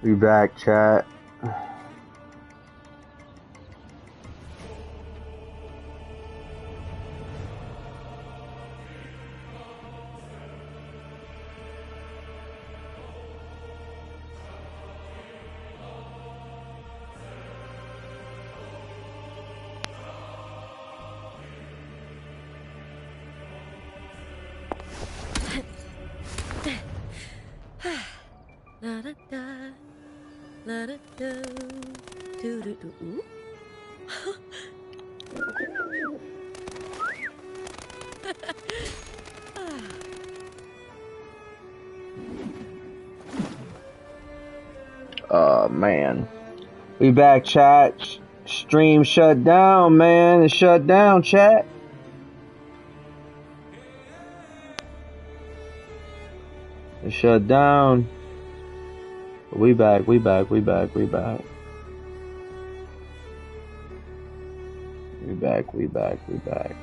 We back, chat. Man. We back, chat. Stream shut down, man. It shut down, chat. It shut down. We back, we back, we back, we back. We back, we back, we back.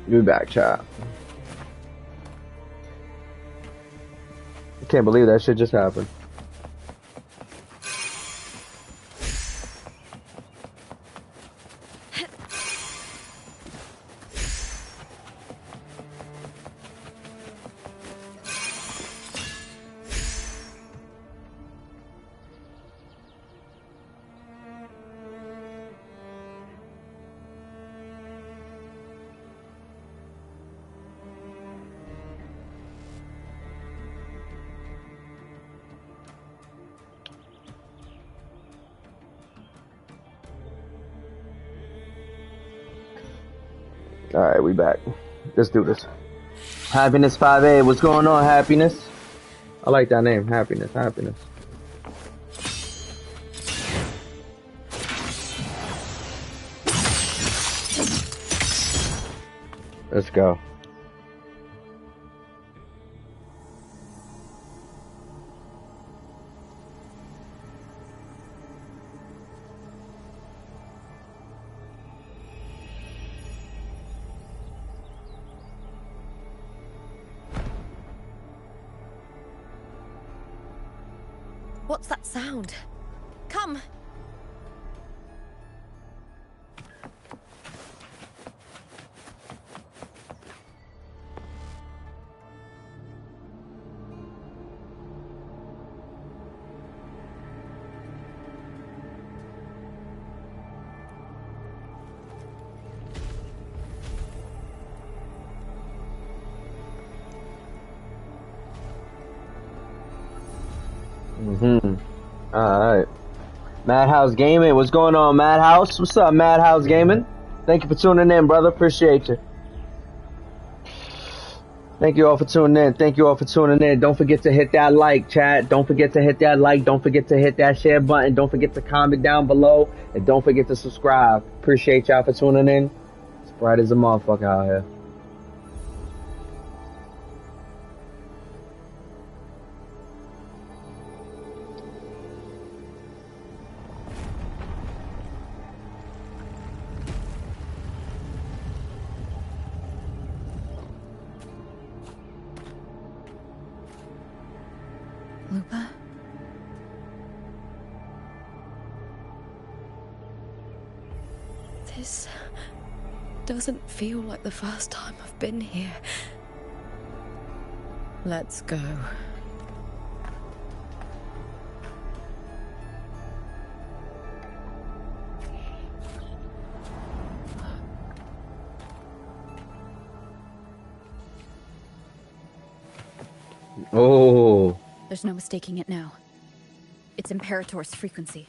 We back, chat. I can't believe that shit just happened. Alright, we back. Let's do this. Happiness 5A. What's going on, Happiness? I like that name. Happiness. Happiness. Let's go. What's that sound? Come! Alright. Madhouse Gaming, what's going on, Madhouse? What's up, Madhouse Gaming? Thank you for tuning in, brother. Appreciate you. Thank you all for tuning in. Thank you all for tuning in. Don't forget to hit that like, chat. Don't forget to hit that like. Don't forget to hit that share button. Don't forget to comment down below. And don't forget to subscribe. Appreciate y'all for tuning in. It's bright as a motherfucker out here. Lupa? This doesn't feel like the first time I've been here. Let's go. Oh. There's no mistaking it now. It's Imperator's frequency.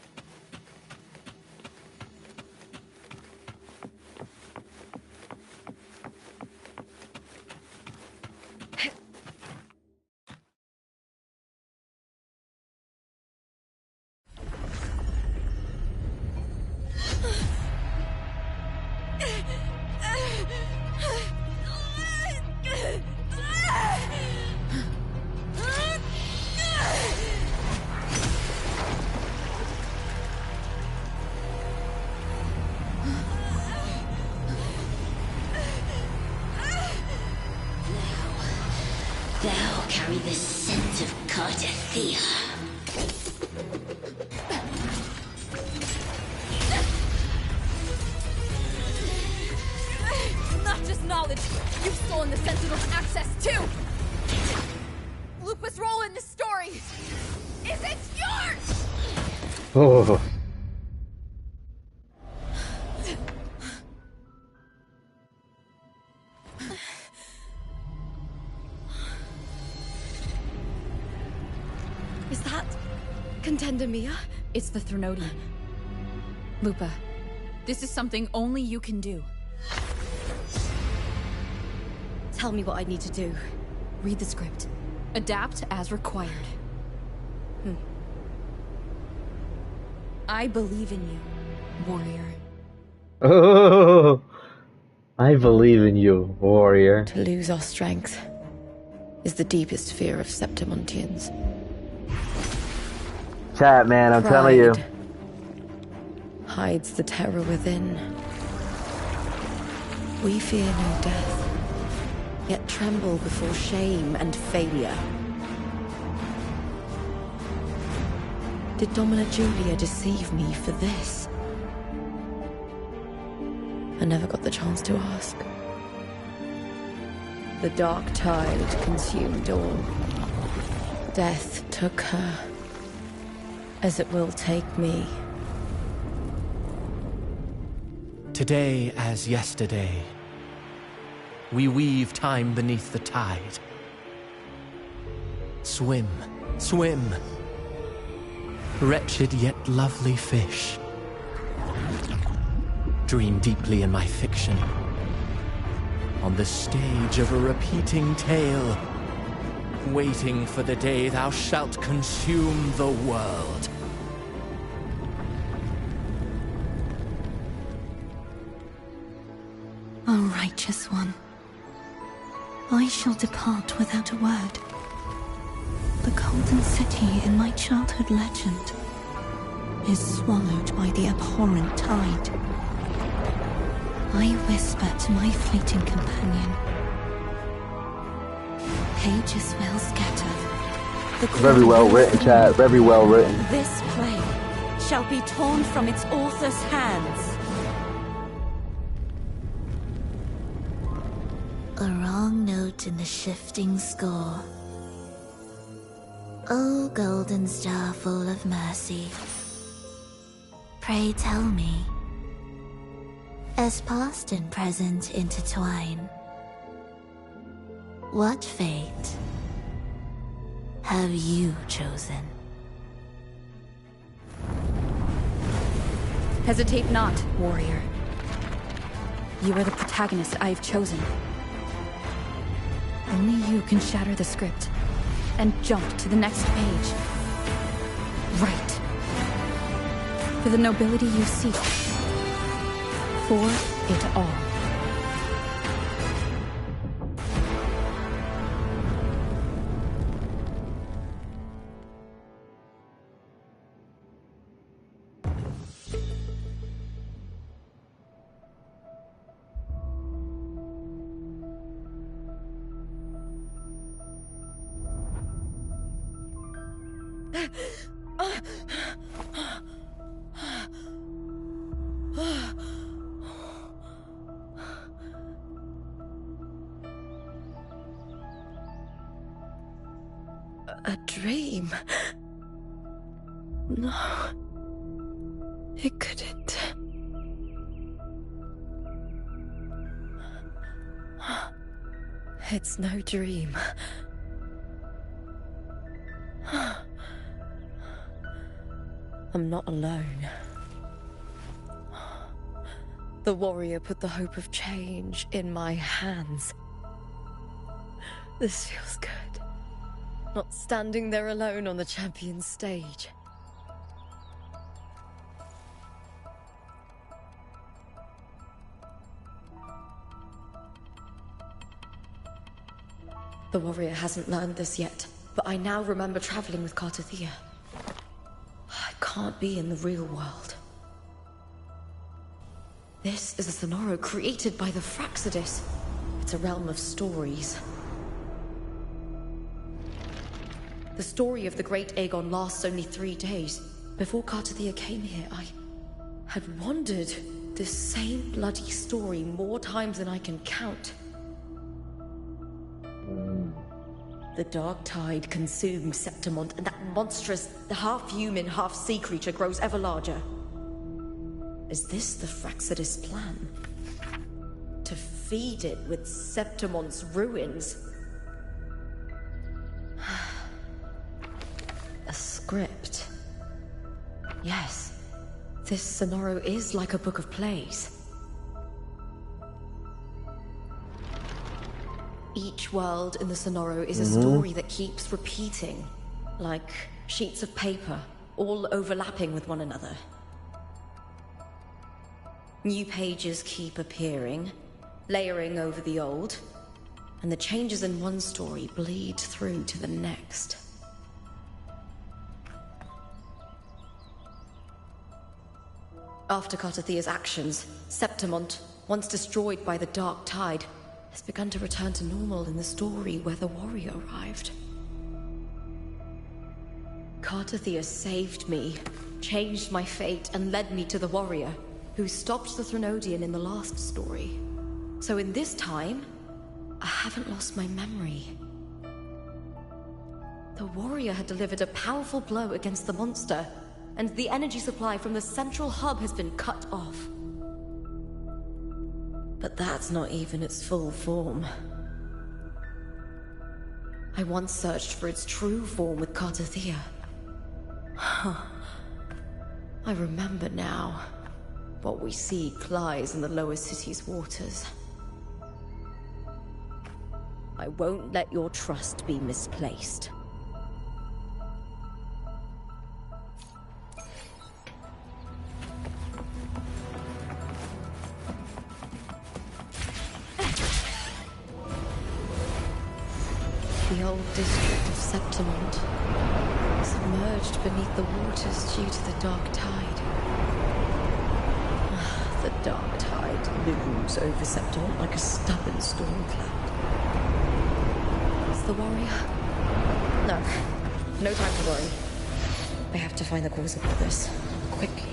the Sentinel's access too! Lupa's role in this story isn't yours! Oh. Is that Contender Mia? It's the Threnodian. Lupa, this is something only you can do. Tell me what I need to do. Read the script. Adapt as required. I believe in you, warrior. Oh, I believe in you, warrior. To lose our strength is the deepest fear of Septimontians. Chat, man, I'm telling you. Pride hides the terror within. We fear no death, yet tremble before shame and failure. Did Domina Julia deceive me for this? I never got the chance to ask. The dark tide consumed all. Death took her, as it will take me. Today as yesterday, we weave time beneath the tide. Swim, swim, wretched yet lovely fish. Dream deeply in my fiction, on the stage of a repeating tale, waiting for the day thou shalt consume the world. O righteous one, I shall depart without a word. The golden city in my childhood legend is swallowed by the abhorrent tide. I whisper to my fleeting companion. Pages will scatter. Very well written, chat. Very well written. This play shall be torn from its author's hands. A wrong note in the shifting score. O golden star full of mercy, pray tell me, as past and present intertwine, what fate have you chosen? Hesitate not, warrior. You are the protagonist I have chosen. Only you can shatter the script and jump to the next page. Right. For the nobility you seek. For it all. A dream? No. It couldn't. It's no dream. I'm not alone. The warrior put the hope of change in my hands. This feels good. Not standing there alone on the champion's stage. The warrior hasn't learned this yet, but I now remember traveling with Cartothea. I can't be in the real world. This is a Sonoro created by the Fraxidus. It's a realm of stories. The story of the Great Aegon lasts only 3 days. Before Cartothea came here, I had wandered this same bloody story more times than I can count. The dark tide consumed Septimont, and that monstrous, half-human, half-sea creature grows ever larger. Is this the Fraxidus plan? To feed it with Septimont's ruins? A script. Yes, this Sonoro is like a book of plays. Each world in the Sonoro is a story that keeps repeating, like sheets of paper, all overlapping with one another. New pages keep appearing, layering over the old, and the changes in one story bleed through to the next. After Cartathea's actions, Septimont, once destroyed by the dark tide, has begun to return to normal in the story where the warrior arrived. Cartathea saved me, changed my fate, and led me to the warrior, who stopped the Threnodian in the last story. So in this time, I haven't lost my memory. The warrior had delivered a powerful blow against the monster, and the energy supply from the central hub has been cut off. But that's not even its full form. I once searched for its true form with Cartathea. I remember now. What we see lies in the lower city's waters. I won't let your trust be misplaced. The old district of Septimont, submerged beneath the waters due to the dark tide. The dark tide looms over Septimont like a stubborn storm cloud. It's the warrior? No time to worry. I have to find the cause of all this, quickly.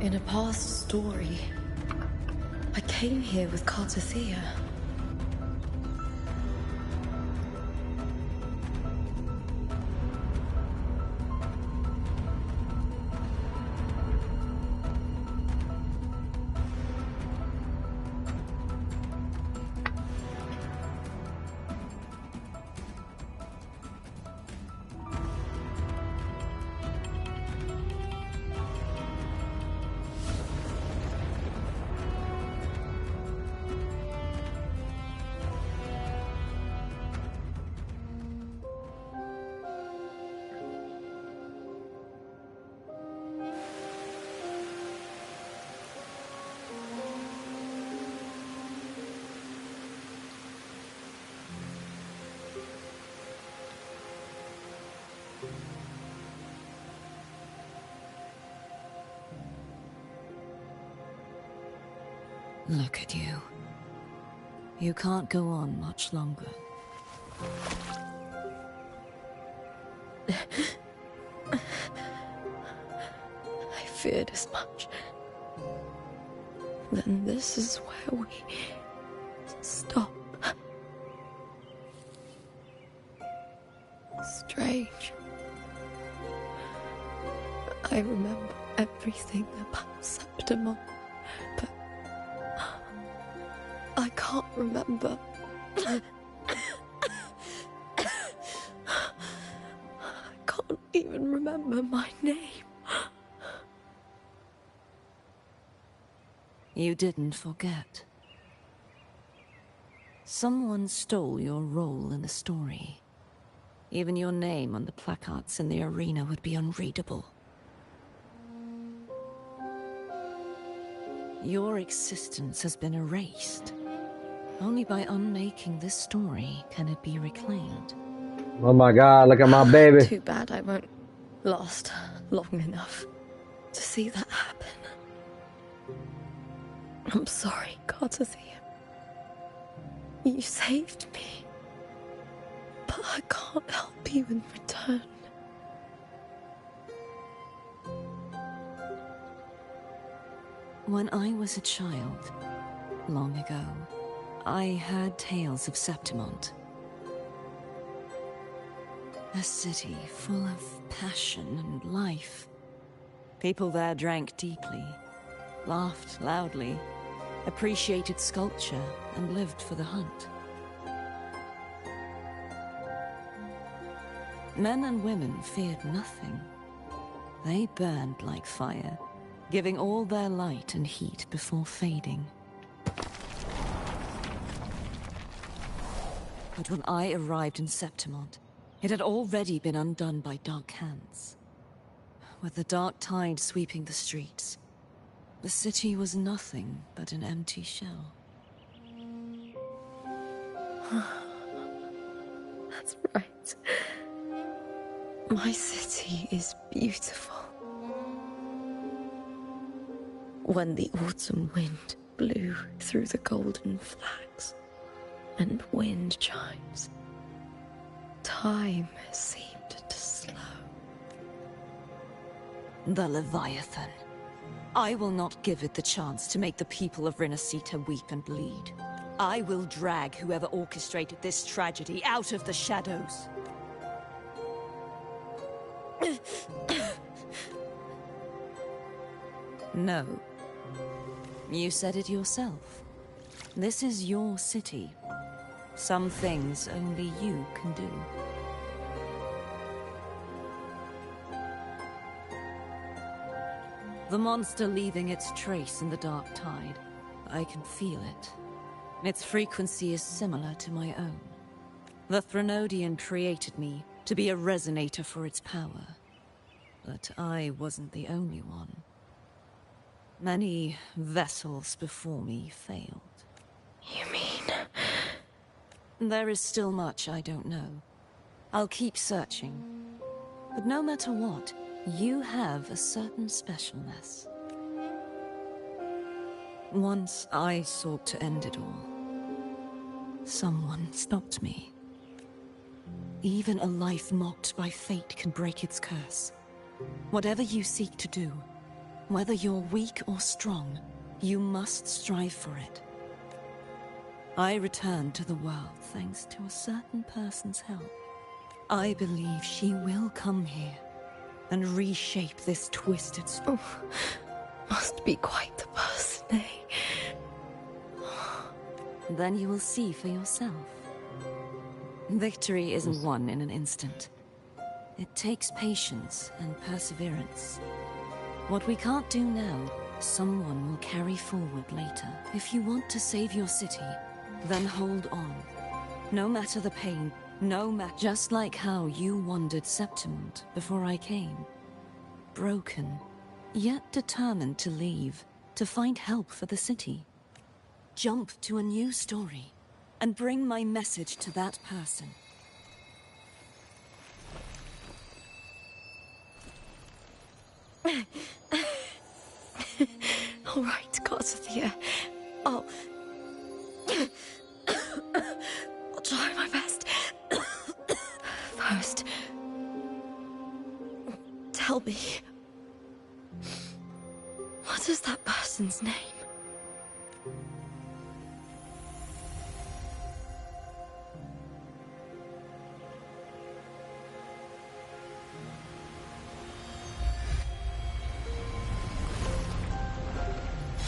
In a past story, I came here with Cartathea. Look at you. You can't go on much longer. I feared as much. Then this is where we stop. Strange. I remember everything about Septimont, but I can't remember. I can't even remember my name. You didn't forget. Someone stole your role in the story. Even your name on the placards in the arena would be unreadable. Your existence has been erased. Only by unmaking this story can it be reclaimed. Oh my God, look at my baby. Too bad I won't last long enough to see that happen. I'm sorry, Gardathea. You saved me, but I can't help you in return. When I was a child, long ago, I heard tales of Septimont. A city full of passion and life. People there drank deeply, laughed loudly, appreciated sculpture, and lived for the hunt. Men and women feared nothing. They burned like fire, giving all their light and heat before fading. But when I arrived in Septimont, it had already been undone by dark hands. With the dark tide sweeping the streets, the city was nothing but an empty shell. That's right. My city is beautiful. When the autumn wind blew through the golden flags and wind chimes, time seemed to slow. The Leviathan. I will not give it the chance to make the people of Rinasita weep and bleed. I will drag whoever orchestrated this tragedy out of the shadows. No. You said it yourself. This is your city. Some things only you can do. The monster leaving its trace in the dark tide. I can feel it. Its frequency is similar to my own. The Threnodian created me to be a resonator for its power. But I wasn't the only one. Many vessels before me failed. You mean? There is still much I don't know. I'll keep searching. But no matter what, you have a certain specialness. Once I sought to end it all. Someone stopped me. Even a life mocked by fate can break its curse. Whatever you seek to do, whether you're weak or strong, you must strive for it. I returned to the world thanks to a certain person's help. I believe she will come here and reshape this twisted Oh, must be quite the person, eh? Then you will see for yourself. Victory isn't won in an instant. It takes patience and perseverance. What we can't do now, someone will carry forward later. If you want to save your city, then hold on. No matter the pain, no matter... Just like how you wandered Septimont before I came. Broken, yet determined to leave, to find help for the city. Jump to a new story, and bring my message to that person. All right, Gardathea. I'll try my best. First, tell me, what is that person's name?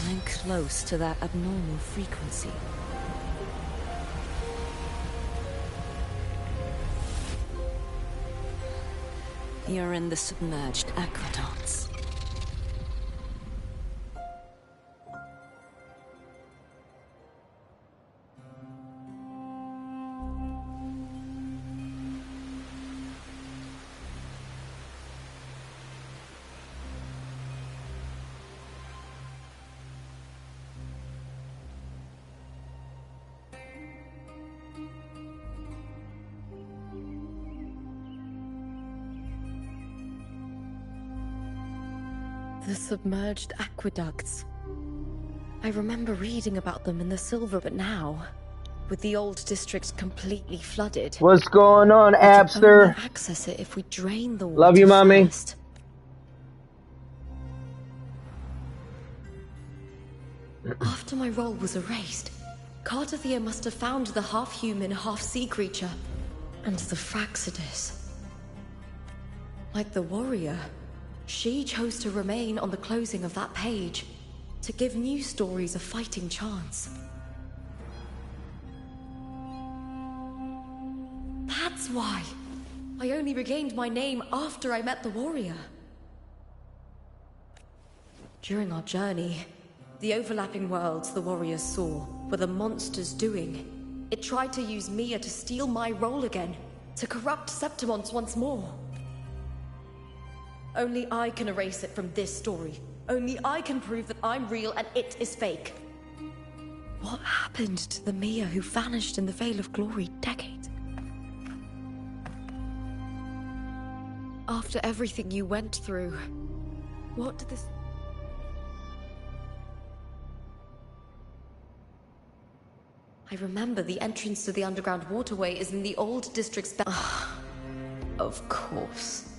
I'm close to that abnormal frequency. You're in the submerged aqueducts. The submerged aqueducts. I remember reading about them in the Silver, but now, with the old district completely flooded, What's going on, we can only Abster? access it if we drain the water Love you, mommy. first. After my role was erased, Cartathea must have found the half-human, half-sea creature, and the Fraxidus. Like the warrior, she chose to remain on the closing of that page, to give new stories a fighting chance. That's why I only regained my name after I met the warrior. During our journey, the overlapping worlds the warriors saw were the monster's doing. It tried to use Mia to steal my role again, to corrupt Septimont once more. Only I can erase it from this story. Only I can prove that I'm real and it is fake. What happened to the Mia who vanished in the Veil of Glory decades? After everything you went through, what did this... I remember the entrance to the underground waterway is in the old district's Of course.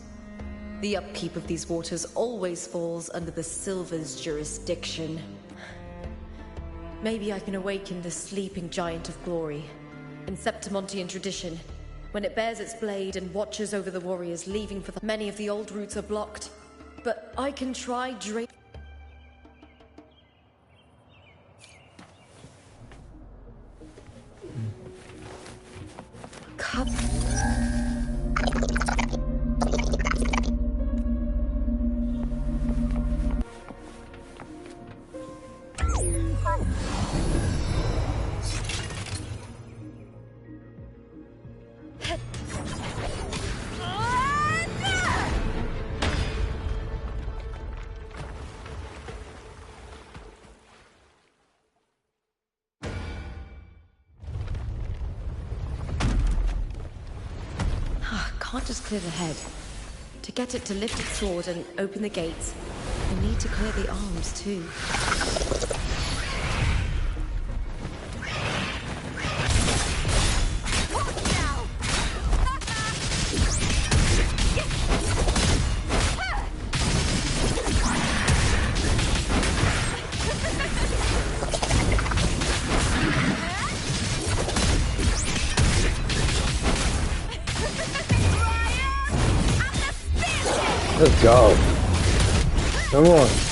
The upkeep of these waters always falls under the Silver's jurisdiction. Maybe I can awaken the sleeping giant of glory. In Septimontian tradition, when it bears its blade and watches over the warriors leaving for the... Many of the old routes are blocked, but I can try Can't just clear the head. To get it to lift its sword and open the gates, I need to clear the arms too. Let's go. Come on.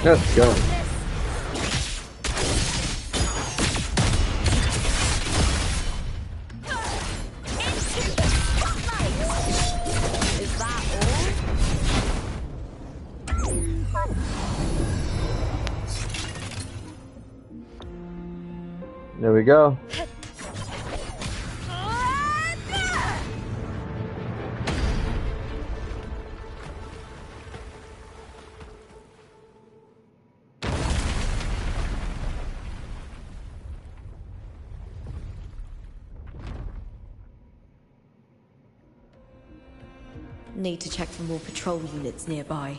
Let's go. There we go. Need to check for more patrol units nearby.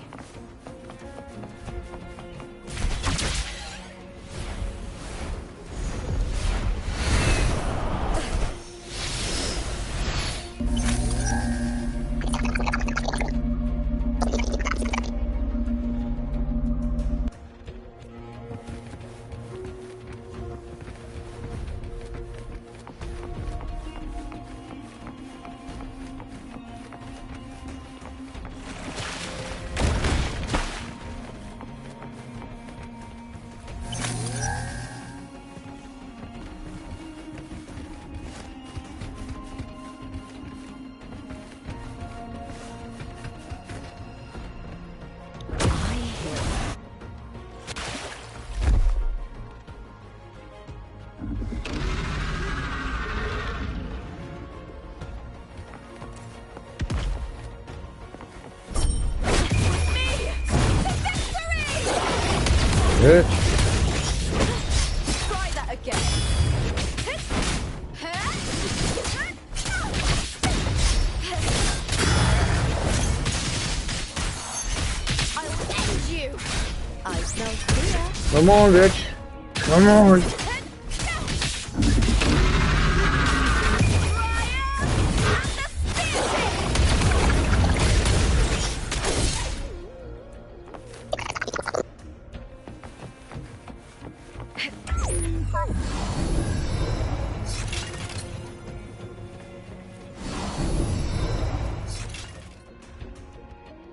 bitch. Try that again. I'll end you. I smell fear. Come on, bitch. Come on.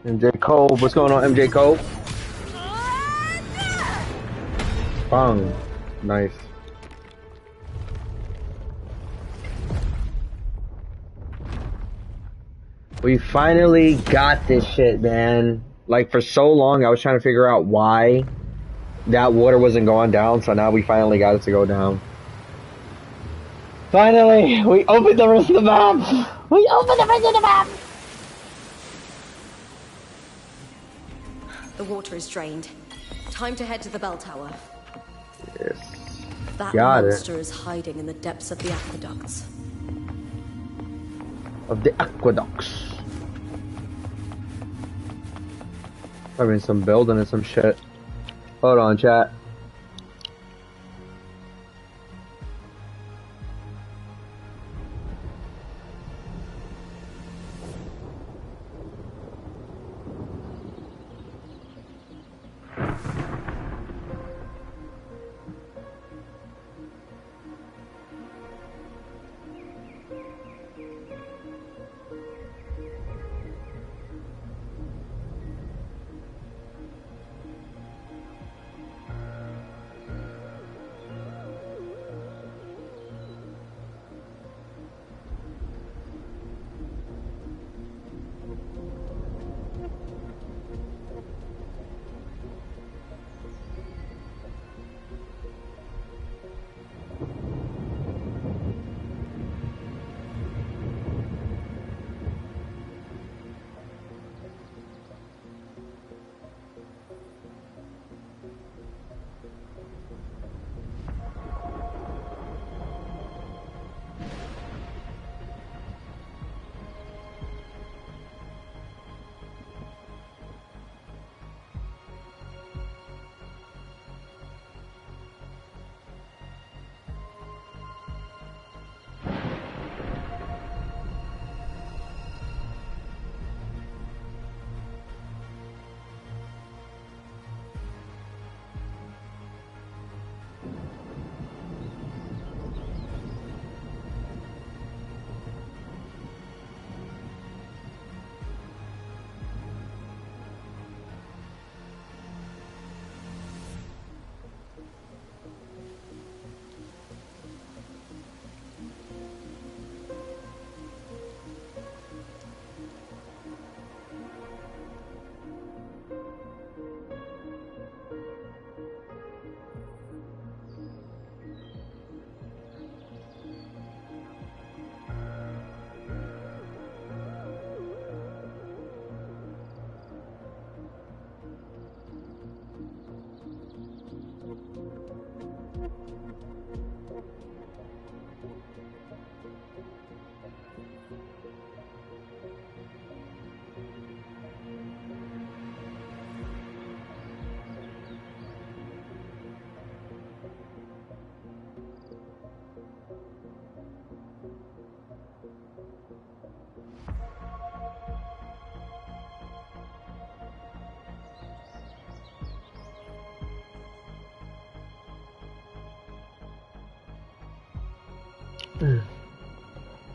MJ Cole, what's going on, MJ Cole? Bang. Nice. We finally got this shit, man. Like, for so long, I was trying to figure out why that water wasn't going down, so now we finally got it to go down. Finally! We opened the rest of the map! We opened the rest of the map! The water is drained. Time to head to the bell tower. Yes. That Got monster is hiding in the depths of the aqueducts. Of the aqueducts. Probably some building and some shit. Hold on, chat.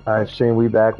Alright, stream, we back.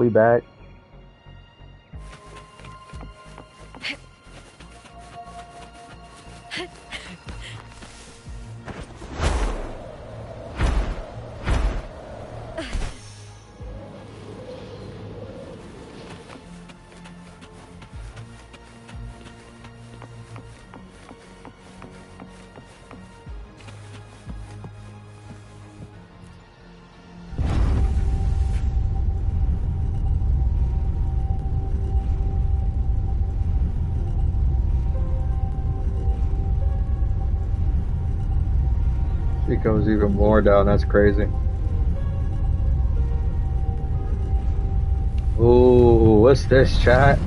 goes even more down. That's crazy. Ooh, what's this, chat?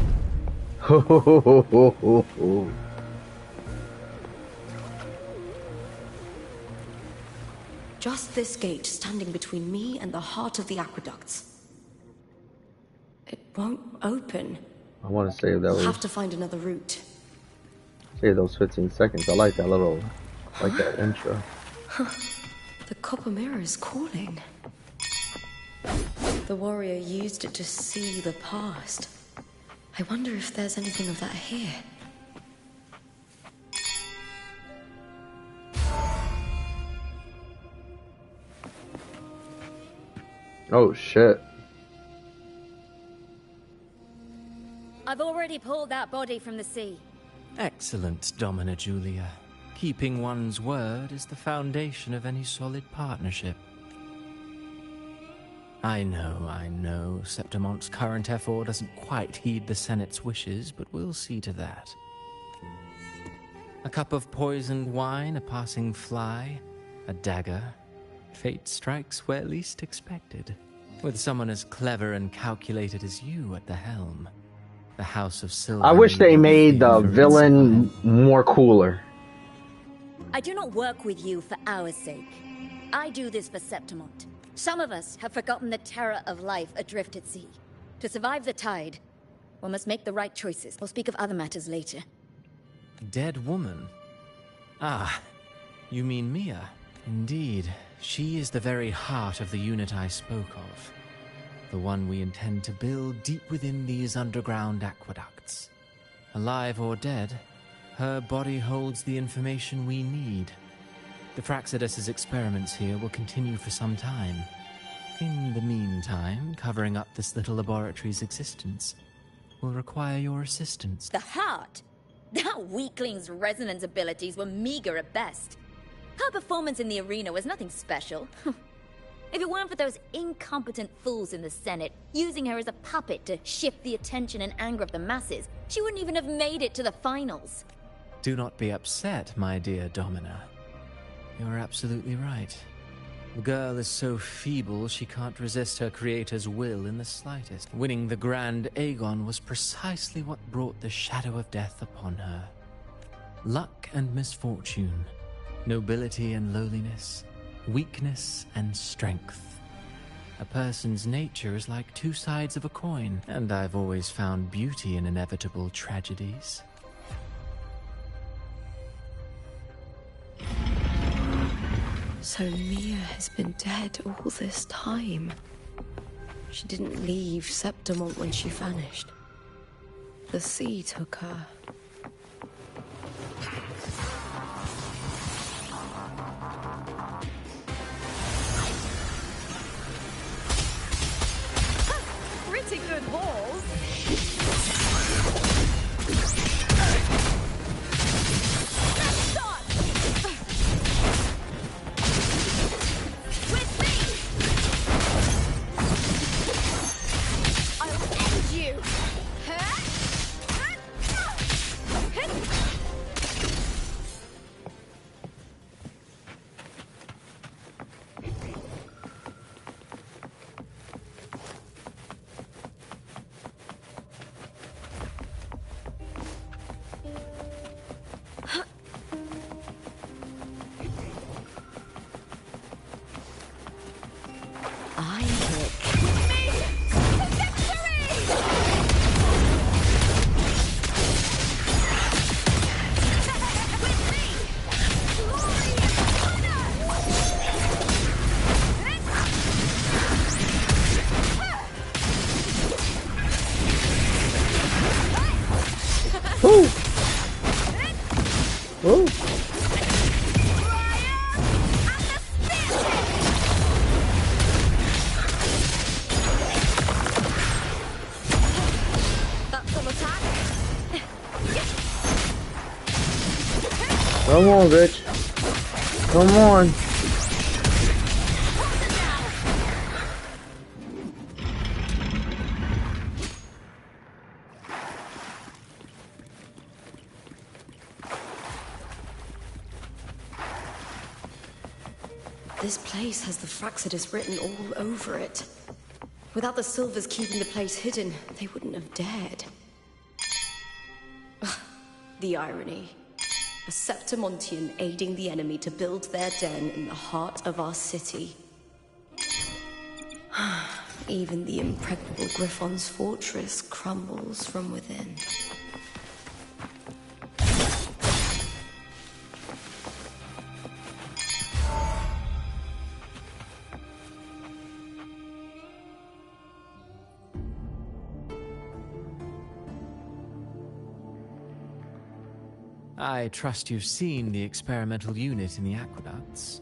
Just this gate standing between me and the heart of the aqueducts. It won't open. I want to save that. We'll have to find another route. Save those 15 seconds. I like that little, like that intro. The copper mirror is calling. The warrior used it to see the past. I wonder if there's anything of that here. Oh shit. I've already pulled that body from the sea. Excellent, Domina Julia. Keeping one's word is the foundation of any solid partnership. I know, Septimonte's current effort doesn't quite heed the Senate's wishes, but we'll see to that. A cup of poisoned wine, a passing fly, a dagger. Fate strikes where least expected. With someone as clever and calculated as you at the helm. The House of Silver. I wish they made the villain more cooler. I do not work with you for our sake. I do this for Septimont. Some of us have forgotten the terror of life adrift at sea. To survive the tide, one must make the right choices. We'll speak of other matters later. Dead woman? Ah, you mean Mia? Indeed, she is the very heart of the unit I spoke of. The one we intend to build deep within these underground aqueducts. Alive or dead, her body holds the information we need. The Fraxidus's experiments here will continue for some time. In the meantime, covering up this little laboratory's existence will require your assistance. The heart? That weakling's resonance abilities were meager at best. Her performance in the arena was nothing special. If it weren't for those incompetent fools in the Senate using her as a puppet to shift the attention and anger of the masses, she wouldn't even have made it to the finals. Do not be upset, my dear Domina. You're absolutely right. The girl is so feeble she can't resist her creator's will in the slightest. Winning the Grand Aegon was precisely what brought the shadow of death upon her. Luck and misfortune, nobility and lowliness, weakness and strength. A person's nature is like two sides of a coin, and I've always found beauty in inevitable tragedies. So Mia has been dead all this time. She didn't leave Septimont when she vanished. The sea took her. Pretty good balls. Come on, bitch. Come on. This place has the Fraxidus written all over it. Without the Silvers keeping the place hidden, they wouldn't have dared. The irony. A Septimontian aiding the enemy to build their den in the heart of our city. Even the impregnable Griffon's fortress crumbles from within. I trust you've seen the experimental unit in the aqueducts.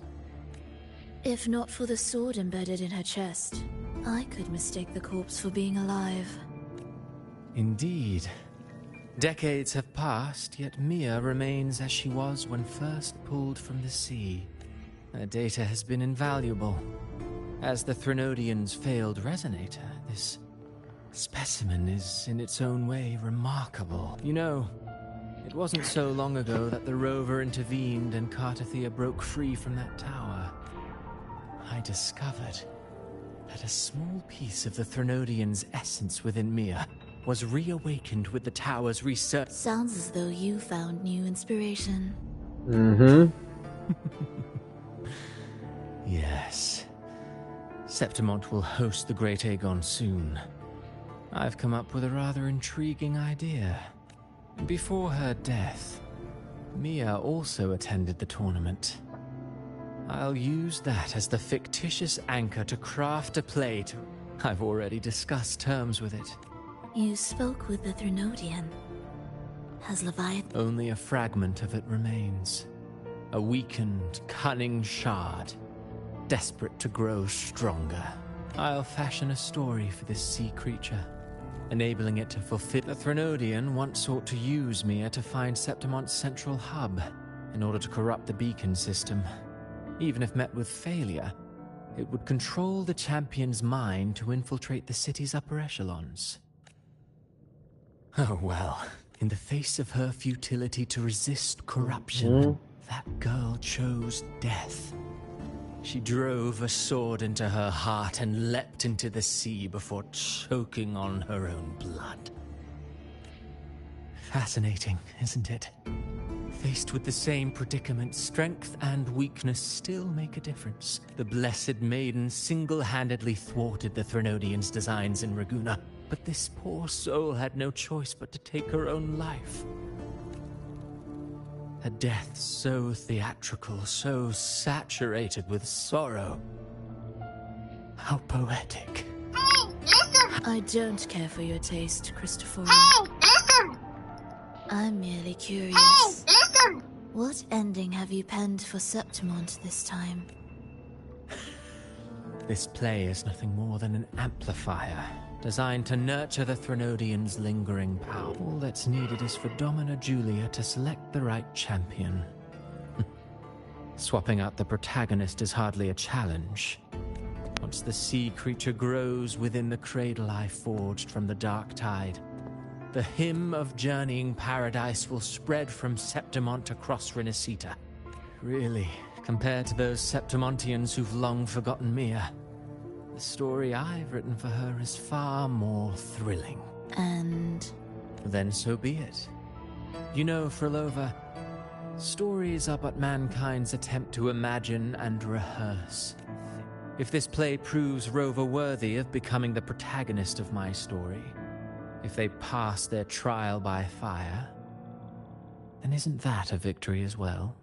If not for the sword embedded in her chest, I could mistake the corpse for being alive. Indeed. Decades have passed, yet Mia remains as she was when first pulled from the sea. Her data has been invaluable. As the Threnodian's failed resonator, this specimen is in its own way remarkable. You know, it wasn't so long ago that the rover intervened and Cartathea broke free from that tower. I discovered that a small piece of the Threnodian's essence within Mia was reawakened with the tower's research. Sounds as though you found new inspiration. Yes. Septimont will host the Great Aegon soon. I've come up with a rather intriguing idea. Before her death, Mia also attended the tournament. I'll use that as the fictitious anchor to craft a play to... I've already discussed terms with it. You spoke with the Threnodian. Has Leviathan... Only a fragment of it remains. A weakened, cunning shard, desperate to grow stronger. I'll fashion a story for this sea creature, enabling it to fulfill. The Threnodian once sought to use Mia to find Septimont's central hub in order to corrupt the beacon system. Even if met with failure, it would control the champion's mind to infiltrate the city's upper echelons. Oh well, in the face of her futility to resist corruption, that girl chose death. She drove a sword into her heart and leapt into the sea before choking on her own blood. Fascinating, isn't it? Faced with the same predicament, strength and weakness still make a difference. The Blessed Maiden single-handedly thwarted the Threnodian's designs in Raguna, but this poor soul had no choice but to take her own life. A death so theatrical, so saturated with sorrow. How poetic. Hey, listen! I don't care for your taste, Christopher. Hey, listen! I'm merely curious. Hey, listen! What ending have you penned for Septimont this time? This play is nothing more than an amplifier, designed to nurture the Threnodian's lingering power. All that's needed is for Domina Julia to select the right champion. Swapping out the protagonist is hardly a challenge. Once the sea creature grows within the cradle I forged from the dark tide, the hymn of journeying paradise will spread from Septimont across Renacita. Really, compared to those Septimontians who've long forgotten Mia, the story I've written for her is far more thrilling. And... Then so be it. You know, Frolova, stories are but mankind's attempt to imagine and rehearse. If this play proves Rover worthy of becoming the protagonist of my story, if they pass their trial by fire, then isn't that a victory as well?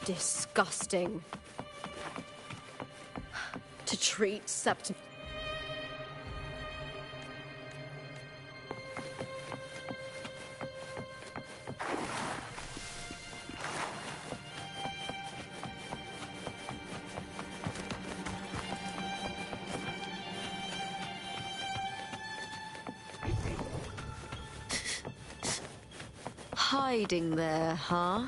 Disgusting. To treat Septim... Hiding there, huh?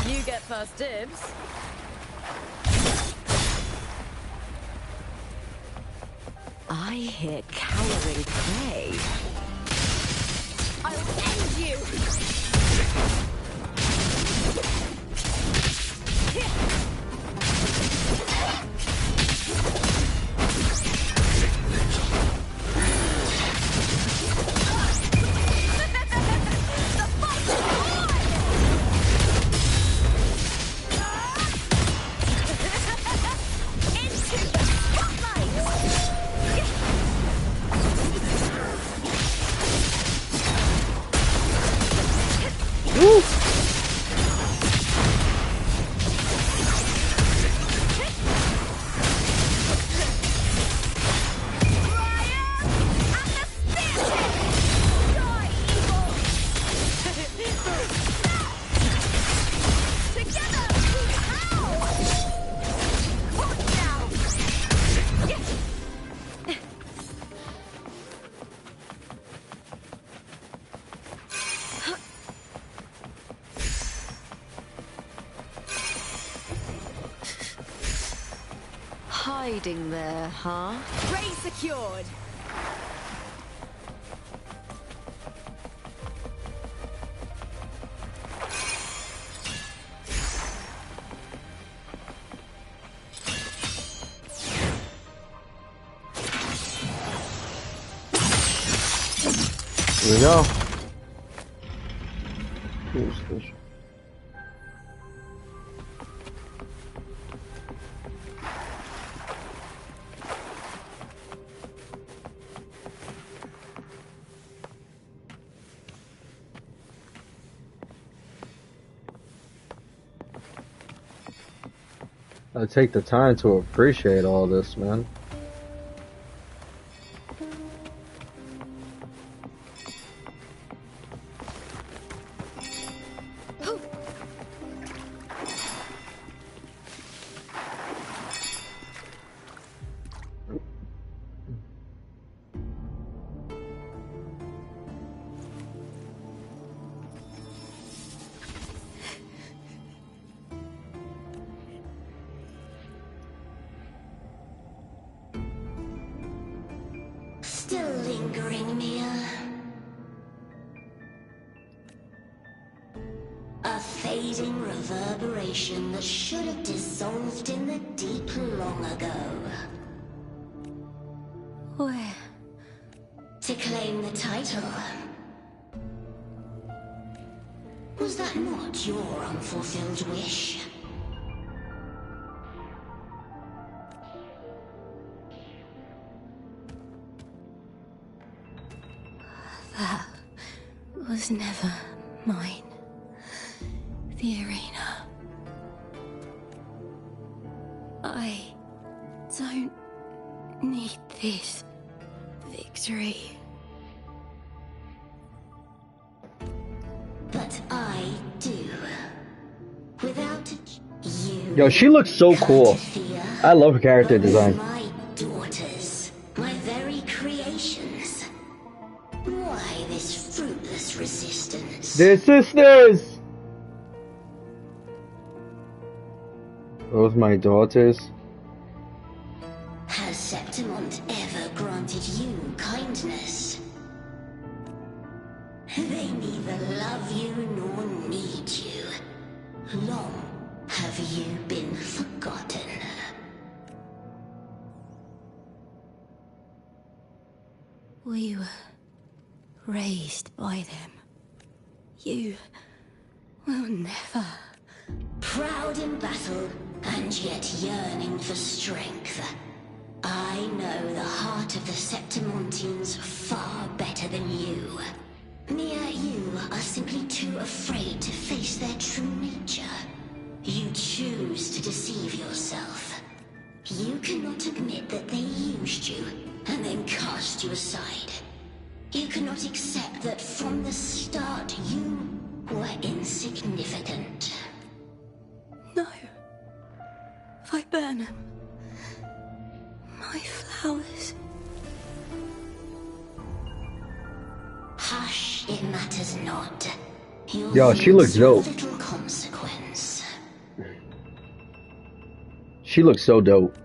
You get first dibs. I hear cowering prey. I'll end you! Hiding there, huh? Ray secured! Here we go. Who's this? I take the time to appreciate all this, man. Still lingering, Mia. A fading reverberation that should have dissolved in the deep long ago. Where? To claim the title. Was that not your unfulfilled wish? That was never mine. The arena. I don't need this victory. But I do. Without you. Yo, she looks so cool. I love her character design. My daughters, my very creations. Why this fruitless resistance? They're sisters! Those my daughters. Has Septimont ever granted you kindness? They neither love you nor need you. Long have you been forgotten. We were raised by them. You will never. Proud in battle, and yet yearning for strength. I know the heart of the Septimontines far better than you. Mia, you are simply too afraid to face their true nature. You choose to deceive yourself. You cannot admit that they used you, and then cast you aside. You cannot accept that from the start you were insignificant. No. If I burn them, my flowers. Hush, it matters not. Yo, she looks dope. Little consequence. She looks so dope.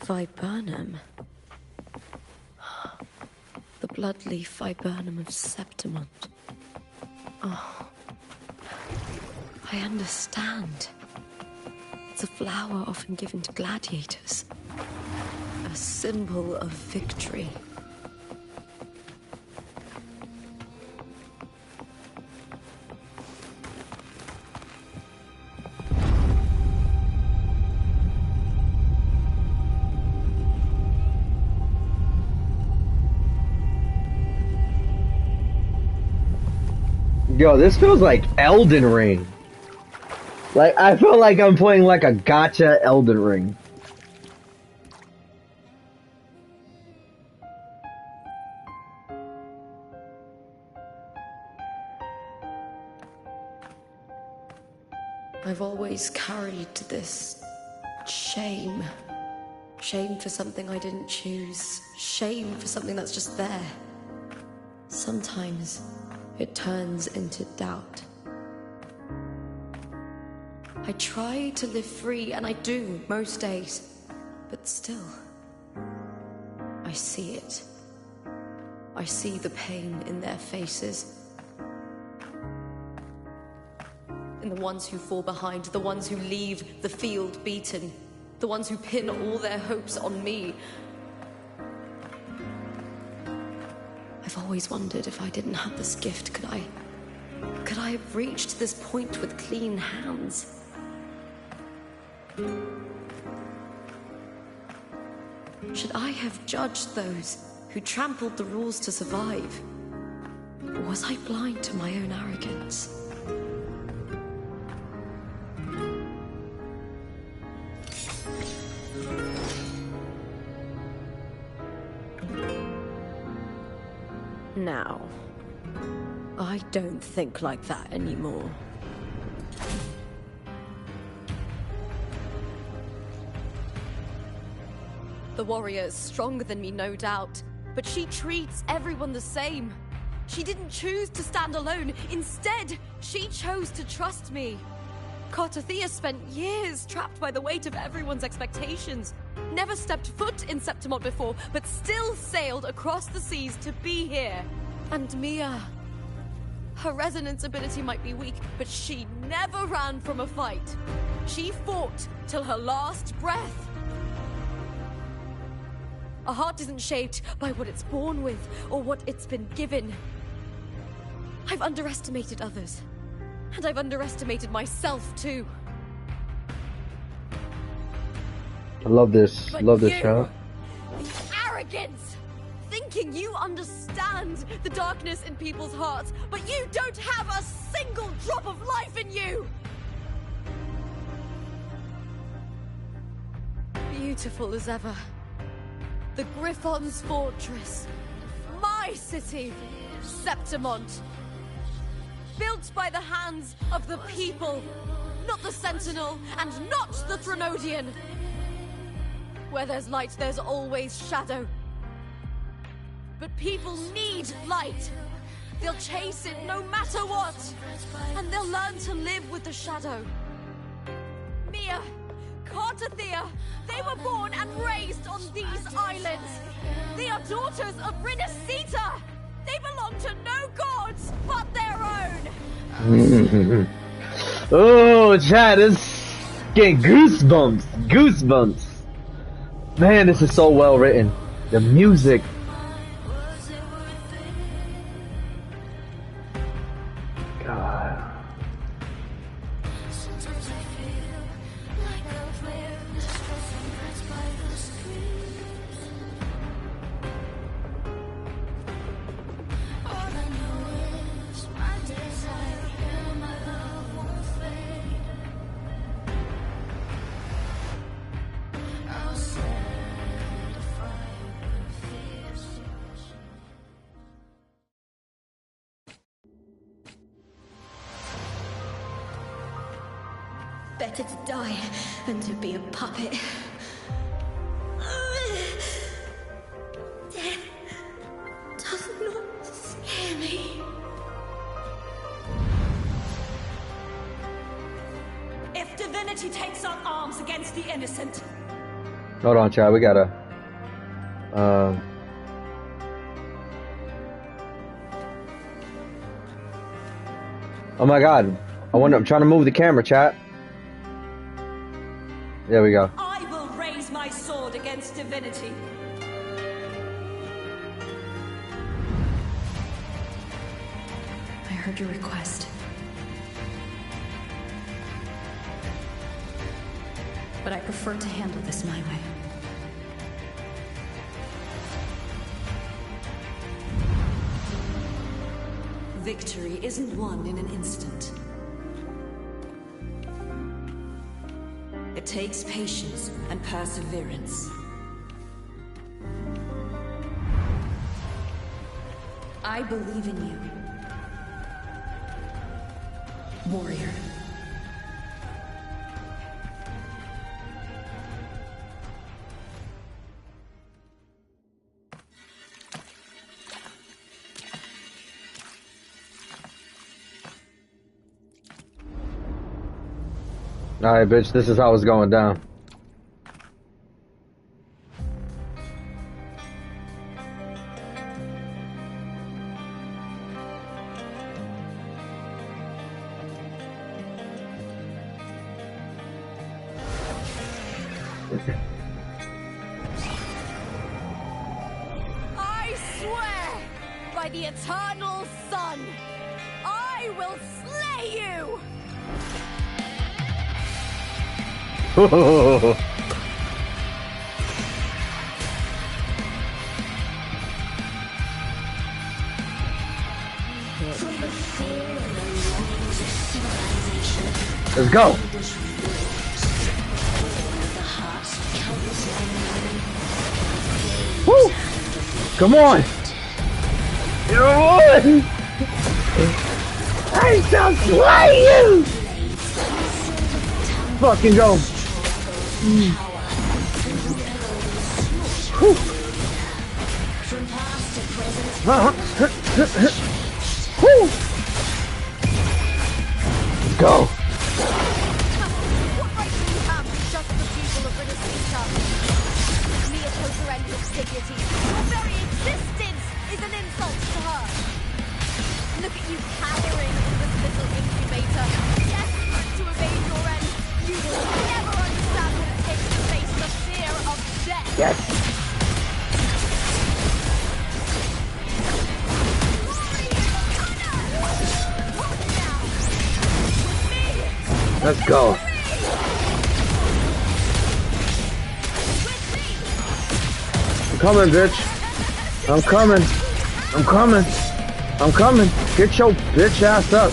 Viburnum. The bloodleaf viburnum of Septimont. Oh. I understand. It's a flower often given to gladiators. A symbol of victory. Yo, this feels like Elden Ring. Like, I feel like I'm playing like a gacha Elden Ring. I've always carried this shame. Shame for something I didn't choose. Shame for something that's just there. Sometimes it turns into doubt. I try to live free, and I do most days. But still, I see it. I see the pain in their faces. In the ones who fall behind, the ones who leave the field beaten, the ones who pin all their hopes on me. I've always wondered if I didn't have this gift, could I have reached this point with clean hands? Should I have judged those who trampled the rules to survive? Or was I blind to my own arrogance? Now, I don't think like that anymore. The warrior is stronger than me, no doubt, but she treats everyone the same. She didn't choose to stand alone. Instead, she chose to trust me. Cartothea spent years trapped by the weight of everyone's expectations. Never stepped foot in Septimont before, but still sailed across the seas to be here. And Mia, her resonance ability might be weak, but she never ran from a fight. She fought till her last breath. A heart isn't shaped by what it's born with or what it's been given. I've underestimated others, and I've underestimated myself too. I love this. But Love this you, shot. the arrogance! Thinking you understand the darkness in people's hearts, but you don't have a single drop of life in you! Beautiful as ever. The Griffon's fortress. My city, Septimont. Built by the hands of the people. Not the Sentinel, and not the Threnodian. Where there's light, there's always shadow. But people need light. They'll chase it no matter what. And they'll learn to live with the shadow. Mia, Cartothea, they were born and raised on these islands. They are daughters of Rinasita. They belong to no gods but their own. Oh, chat, it's getting goosebumps. Goosebumps. Man, this is so well written. The music. God. Better to die than to be a puppet. Death does not scare me. If divinity takes up arms against the innocent, Hold on, Chad. We gotta. Oh my God! I'm trying to move the camera, chat. There we go. I will raise my sword against divinity. I heard your request. But I prefer to handle this my way. Victory isn't won in an instant. It takes patience and perseverance. I believe in you, warrior. Alright, bitch, this is how it's going down. I swear, by the eternal sun, I will slay you! Let's go. Woo! Come on. I shall slay you. Fucking go. Let's go. What right do you have to just the people of BRITEASF? Mere posterity of dignity. Your very existence is an insult to her. Look at you cowering in this little incubator, desperate to evade your end. You will never understand what it takes to face the fear of death. Yes. Let's go. I'm coming, bitch. I'm coming. I'm coming. I'm coming. Get your bitch ass up.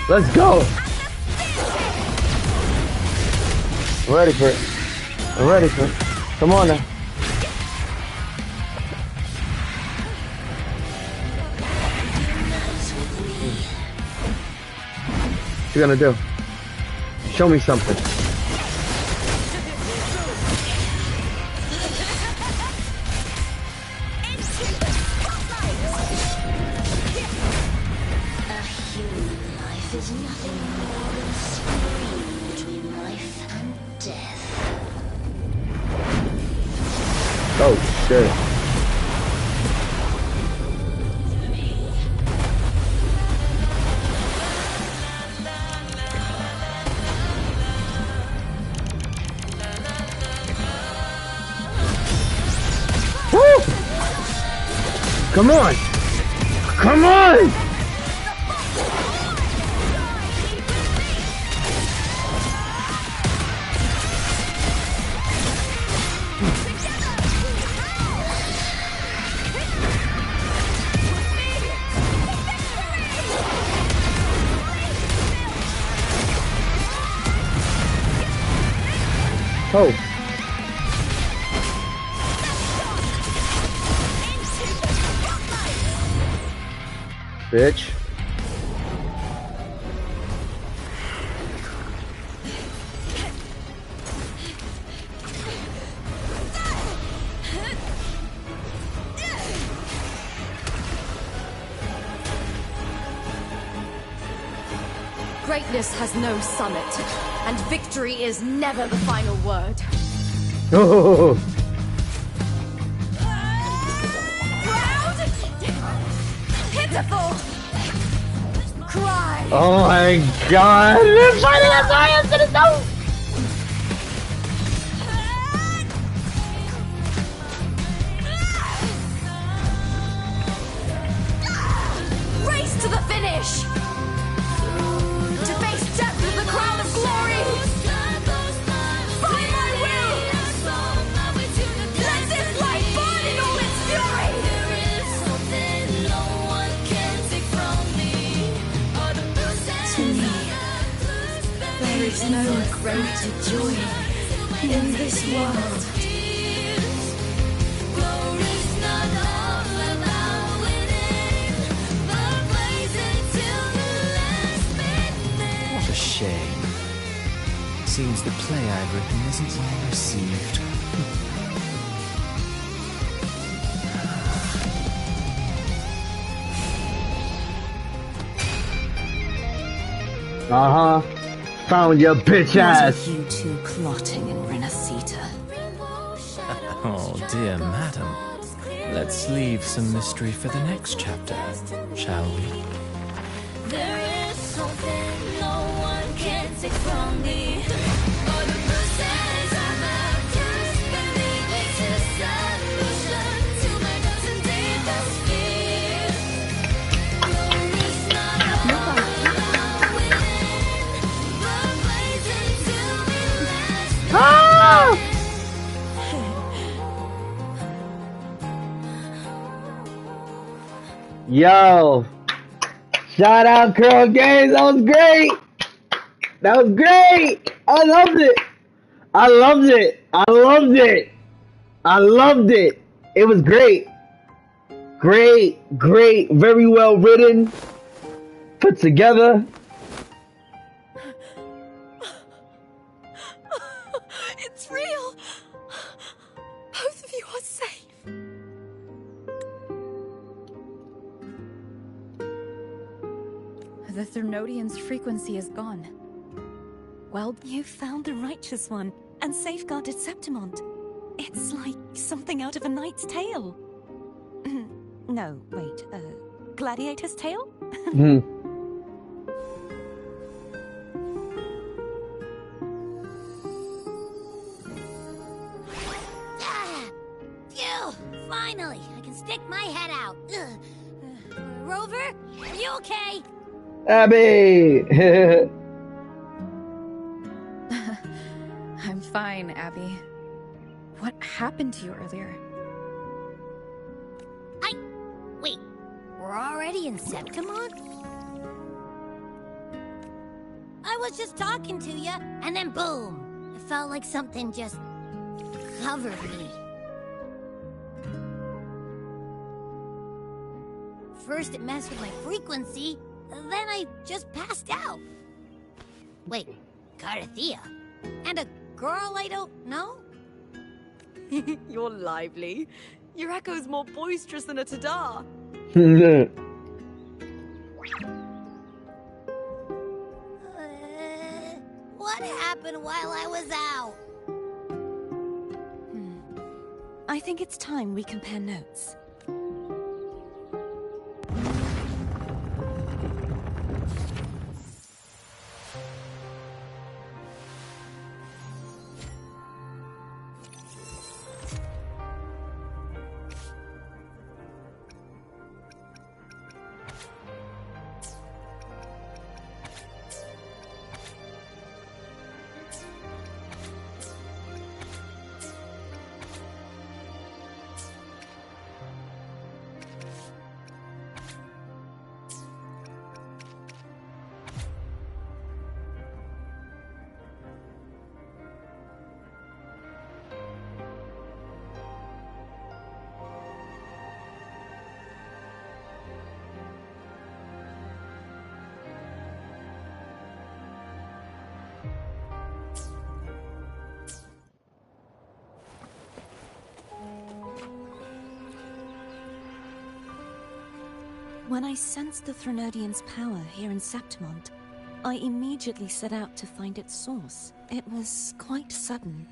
Let's go. I'm ready for it. I'm ready for it. Come on now. What you gonna do? Show me something. A human life is nothing more than screen between life and death. Oh shit. Come on! Come on! Oh. Bitch. Greatness has no summit, and victory is never the final word. Oh. Pitiful! Cry! Oh my god! They're fighting a science in the zone! Race to the finish! To face death with the crown of glory! By my will! Let this light burn in all its fury! To me, there is no greater joy in this world. What a shame. Seems the play I've written isn't well received. Uh-huh. Found your bitch ass. What are you two plotting in Renacita? Oh, dear madam. Let's leave some mystery for the next chapter, shall we? There is something no one can take from me. All the bruises I've just believe it's a solution to my dozen deepest fears. Glory's not all within, but blazing till we last. Yo. Shout out Curl Games. That was great. That was great. I loved it. I loved it. I loved it. I loved it. It was great. Great. Great. Very well written. Put together. It's real! Both of you are safe. The Threnodian's frequency is gone. Well, you found the righteous one and safeguarded Septimont. It's like something out of a knight's tale. No, wait, gladiator's tale? Phew! Finally, I can stick my head out. Rover, are you okay? Abby. I'm fine, Abby. What happened to you earlier? Wait, we're already in Septimont? I was just talking to you, and then boom! It felt like something just covered me. First it messed with my frequency, then I just passed out. Wait, Carthea? And a girl I don't know? You're lively. Your echo's more boisterous than a Tadar. What happened while I was out? I think it's time we compare notes. When I sensed the Threnodian's power here in Septimont, I immediately set out to find its source. It was quite sudden.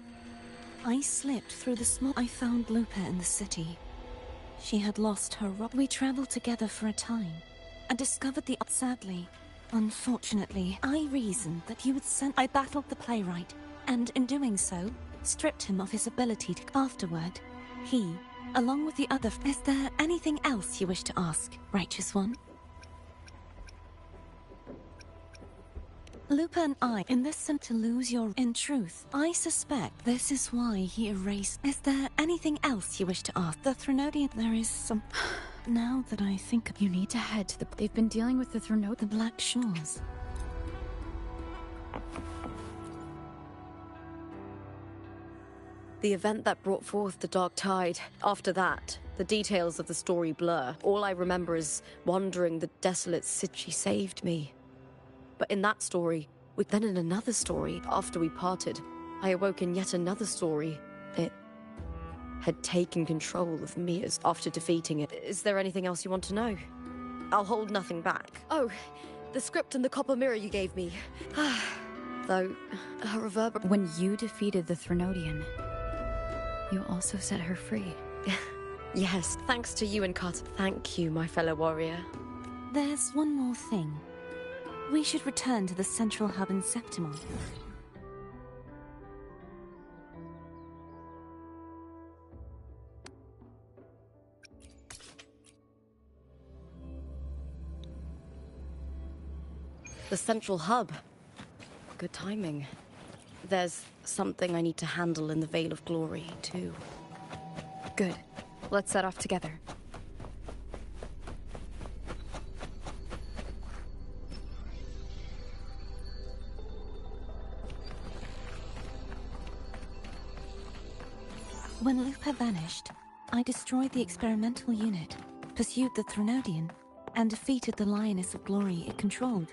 I slipped through the small... I found Lupa in the city. She had lost her rock. We traveled together for a time. I discovered the... Sadly, unfortunately, I reasoned that you would send... I battled the playwright, and in doing so, stripped him of his ability to... Afterward, he, along with the other... Is there anything else you wish to ask, Righteous One? Lupa and I, in this to lose your... In truth, I suspect this is why he erased... Is there anything else you wish to ask? The Threnodian... There is some... Now that I think... You need to head to the... They've been dealing with the Threnodian... The Black Shores. The event that brought forth the Dark Tide. After that, the details of the story blur. All I remember is wandering the desolate city. She saved me. But in that story, then in another story, after we parted, I awoke in yet another story. It had taken control of me after defeating it. Is there anything else you want to know? I'll hold nothing back. Oh, the script and the copper mirror you gave me. Though, her reverber... When you defeated the Threnodian, you also set her free. Yes, thanks to you and Carter. Thank you, my fellow warrior. There's one more thing. We should return to the central hub in Septimon. The central hub. Good timing. There's something I need to handle in the Veil of Glory, too. Good. Let's set off together. When Lupa vanished, I destroyed the experimental unit, pursued the Threnodian, and defeated the Lioness of Glory it controlled.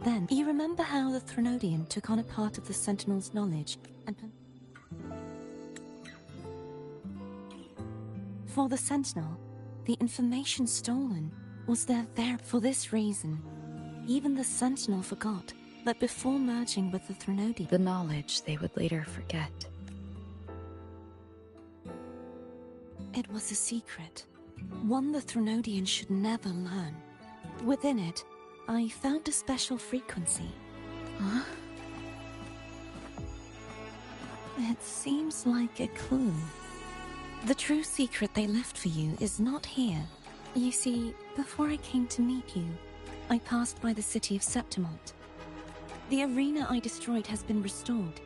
Then, you remember how the Threnodian took on a part of the Sentinel's knowledge and... For the Sentinel, the information stolen was their For this reason, even the Sentinel forgot that before merging with the Threnodian... The knowledge they would later forget. It was a secret, one the Threnodian should never learn. Within it, I found a special frequency. Huh? It seems like a clue. The true secret they left for you is not here. You see, before I came to meet you, I passed by the city of Septimont. The arena I destroyed has been restored,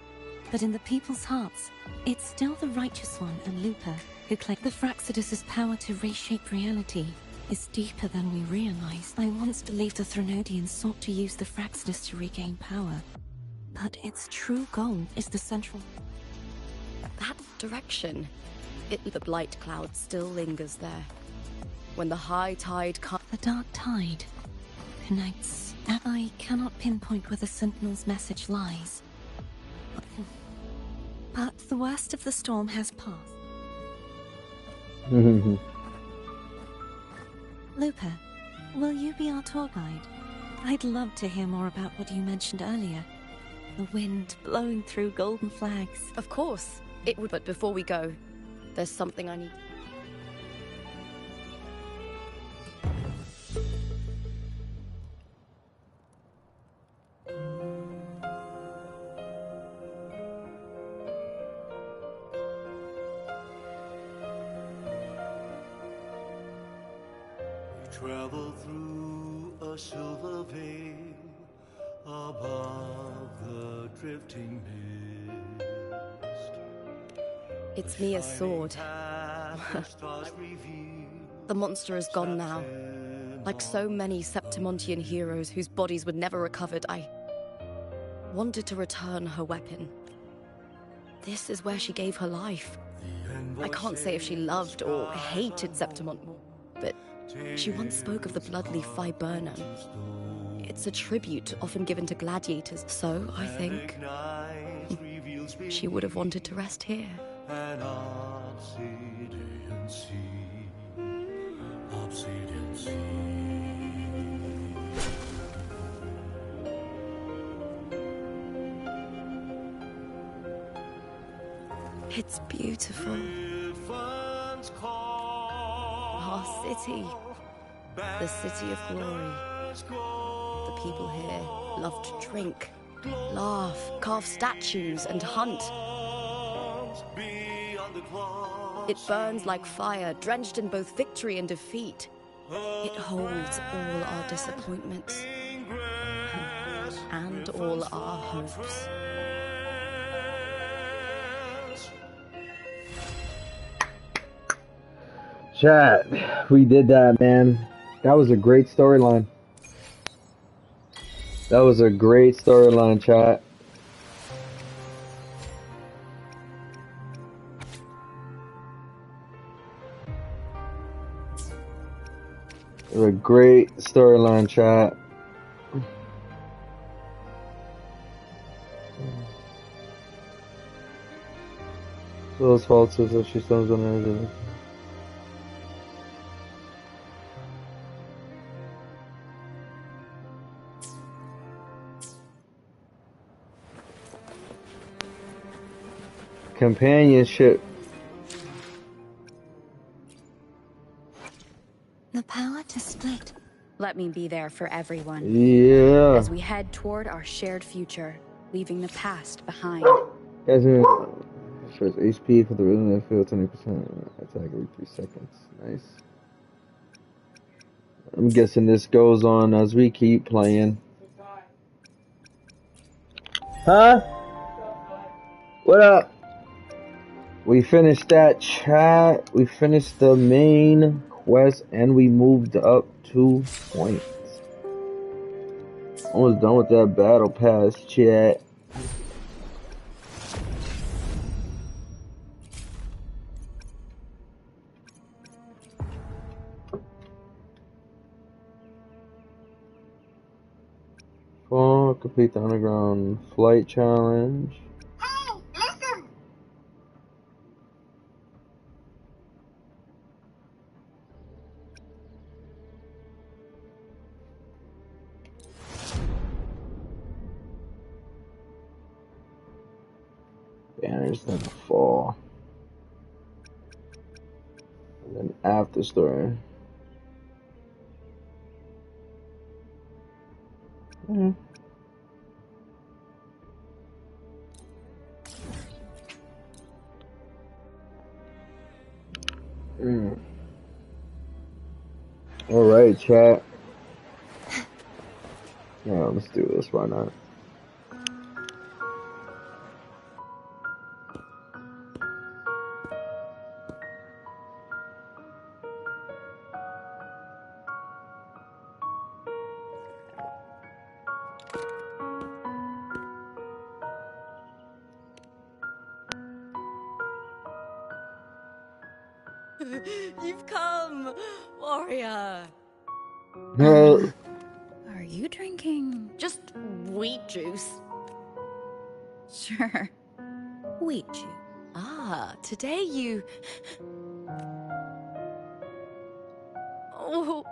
but in the people's hearts, it's still the Righteous One and Lupa who claim the Fraxidus' power to reshape reality is deeper than we realized. I once believed the Threnodians sought to use the Fraxidus to regain power, but its true goal is the central... That direction. The blight cloud still lingers there. When the high tide The dark tide connects... I cannot pinpoint where the Sentinel's message lies. But the worst of the storm has passed. Lupa, will you be our tour guide? I'd love to hear more about what you mentioned earlier. The wind blowing through golden flags. Of course, it would. But before we go, there's something I need. Travel through a silver veil above the drifting mist. It's Mia's sword. The monster is gone now. Like so many Septimontian heroes whose bodies were never recovered, I wanted to return her weapon. This is where she gave her life. I can't say if she loved or hated Septimont more, but she once spoke of the bloodleaf viburnum. It's a tribute often given to gladiators, so I think she would have wanted to rest here. An obsidian sea, obsidian sea. It's beautiful. Our city. The city of glory. The people here love to drink, laugh, carve statues, and hunt. It burns like fire, drenched in both victory and defeat. It holds all our disappointments and all our hopes. Chat, we did that, man. That was a great storyline. That was a great storyline, chat. It was a great storyline, chat. Those faults is that she stands on everything. Companionship. The power to split. Let me be there for everyone. Yeah. As we head toward our shared future, leaving the past behind. Guys, shows HP for the rhythm that field 20% attack every 3 seconds. Nice. I'm guessing this goes on as we keep playing. Huh? What up? We finished that chat. We finished the main quest and we moved up 2 points. Almost done with that battle pass, chat. Complete the underground flight challenge. Hey, listen! Banners never fall. And then after story. Alright, chat. Yeah, let's do this, why not? You've come, warrior. Are you drinking? Just wheat juice. Sure. Wheat juice. Ah, today you... Oh,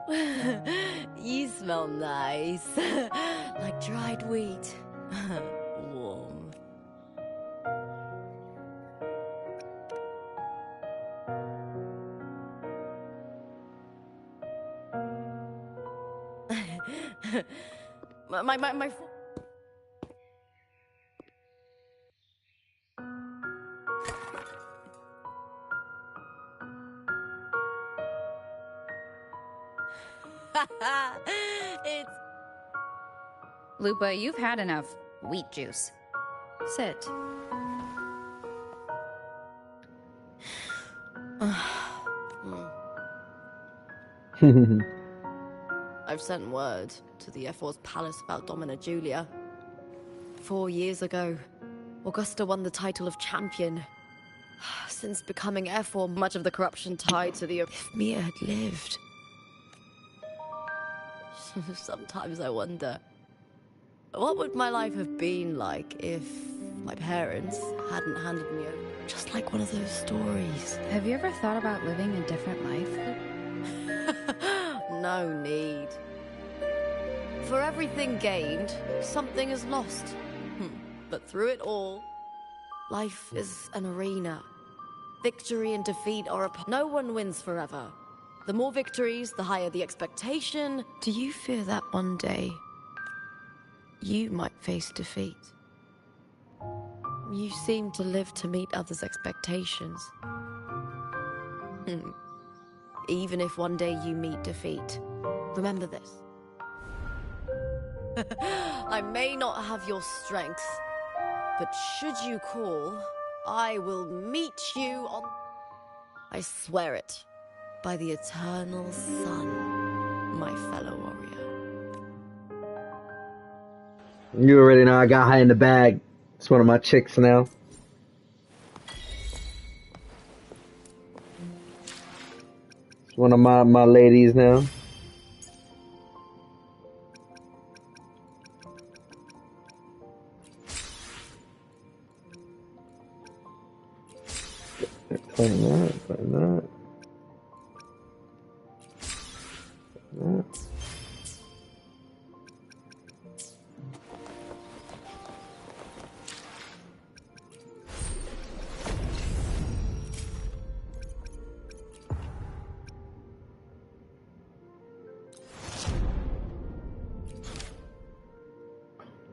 you smell nice. Like dried wheat. Warm. my it's... Lupa, you've had enough wheat juice. Sit. I've sent word to the Air Force Palace about Domina Julia. 4 years ago, Augusta won the title of champion. Since becoming Air Force, much of the corruption tied to the... If Mia had lived... Sometimes I wonder, what would my life have been like if my parents hadn't handed me over? Just like one of those stories. Have you ever thought about living a different life? No need. For everything gained, something is lost. But through it all, Life is an arena. Victory and defeat are no one wins forever. The more victories, the higher the expectation. Do you fear that one day you might face defeat? You seem to live to meet others' expectations. Even if one day you meet defeat, remember this. I may not have your strength, but should you call, I will meet you on... I swear it, by the eternal sun, my fellow warrior. You already know I got high in the bag. It's one of my chicks now. It's one of my ladies now. Playing that, playing that. Playing that.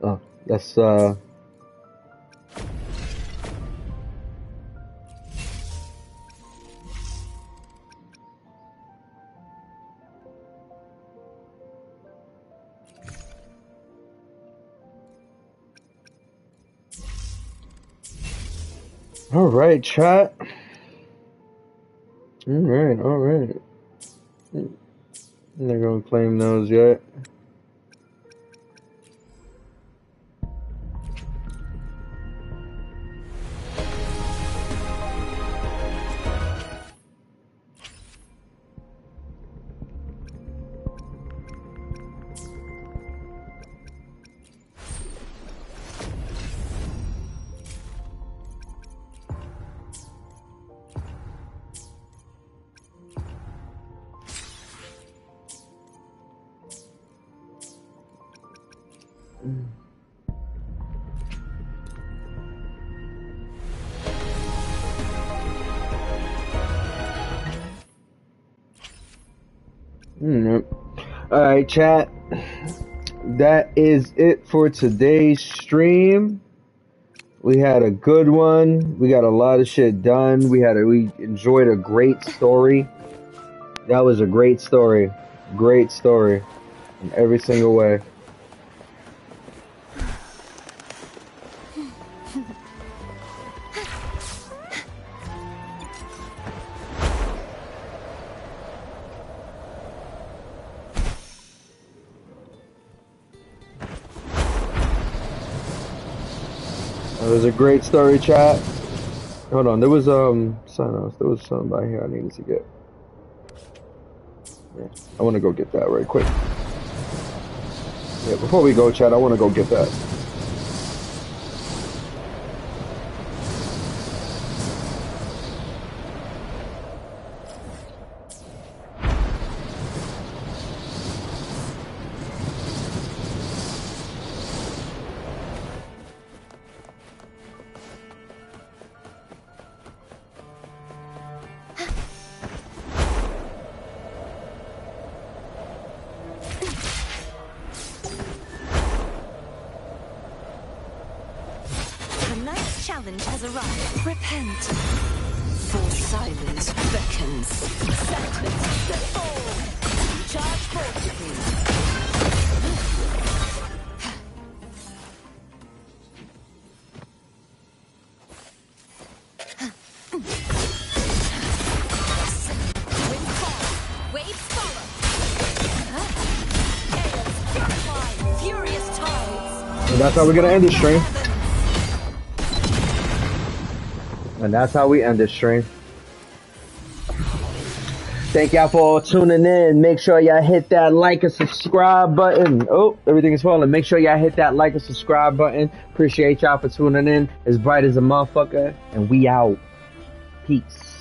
Oh, that's all right, chat. All right. I'm not gonna claim those yet. Alright, chat. That is it for today's stream. We had a good one. We got a lot of shit done. We enjoyed a great story. That was a great story. Great story. In every single way. It was a great story, chat. Hold on, there was something else. There was something by here I needed to get. Yeah, I want to go get that right quick. Yeah, before we go, chat, I want to go get that. That's how we're gonna end the stream. And that's how we end this stream. Thank y'all for tuning in. Make sure y'all hit that like and subscribe button. Oh, everything is falling. Make sure y'all hit that like and subscribe button. Appreciate y'all for tuning in. It's bright as a motherfucker. And we out. Peace.